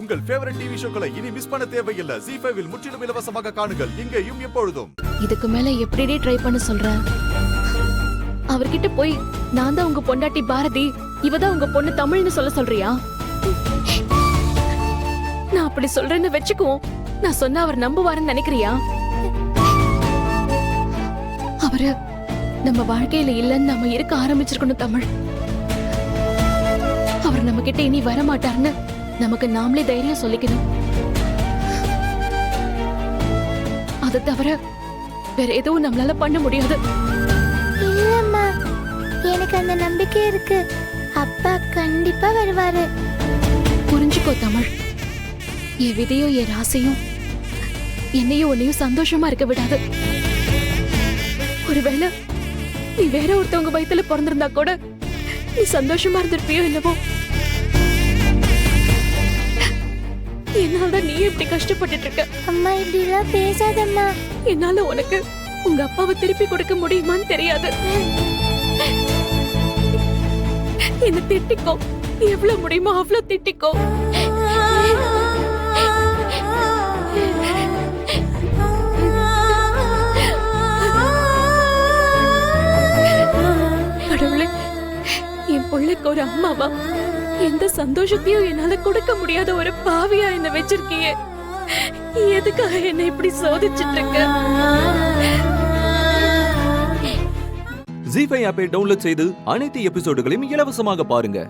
உங்கள் favourite TV ஷோக்களை இனி miss பண்ண தேவையில்லை. ZEE5 இல் முற்றிலும் இலவசமாக காணுங்கள், இங்கேயும் எப்பொழுதும். இதுக்கு மேல எப்படி ட்ரை பண்ண சொல்ற? அவர்கிட்ட போய் நான் தான் உங்க பொண்டாட்டி பாரதி, இவதான் உங்க பொண்ணு தமிழ்னு சொல்றியா? நான் அப்படி சொல்றேன்னு வெச்சுக்குவோம். நான் சொன்ன அவர் நம்புவாருன்னு நினைக்கிறியா? அவரு நம்ம வாழ்க்கையில இல்லன்னு நாம இருக்க ஆரம்பிச்சிருக்கணும் தமிழ். அவர் நம்ம கிட்ட இனி வர மாட்டாருன்னு நமக்கு நாமளே தைரியம் சொல்லிக்கணும். அது தவிர வேற எதுவும் நம்மளால பண்ண முடியாது. இல்லம்மா, எனக்கு அந்த நம்பிக்கை இருக்கு. அப்பா கண்டிப்பா வருவாரு. புரிஞ்சுக்கோ தமிழ், என் விதையும் என் ராசியும் என்னையும் உன்னையும் சந்தோஷமா இருக்க விடாது. ஒருவேளை நீ வேற ஒருத்தவங்க வயித்துல பிறந்திருந்தா கூட நீ சந்தோஷமா இருந்திருப்பியோ என்னவோ. என்னால நீ இப்படி கஷ்டப்பட்டுட்டு இருக்க. அம்மா இப்படி எல்லாம் பேசாதம்மா. என்னால உனக்கு உங்க அப்பாவை திருப்பி கொடுக்க முடியுமான்னு தெரியாது. என்ன திட்டிக்கோ, எவ்வளவு முடியுமோ அவ்வளவு திட்டிக்கோ. கடவுளே, என் பிள்ளைக்கு ஒரு அம்மாவா எந்த சந்தோஷத்தையும் என்னால கொடுக்க முடியாத ஒரு பாவியா என்ன வச்சிருக்கீங்க. எதுக்காக என்ன இப்படி சோதிச்சுட்டு இருக்க? ZEE5 ஆப்பை டவுன்லோட் செய்து அனைத்து எபிசோடுகளையும் இலவசமாக பாருங்க.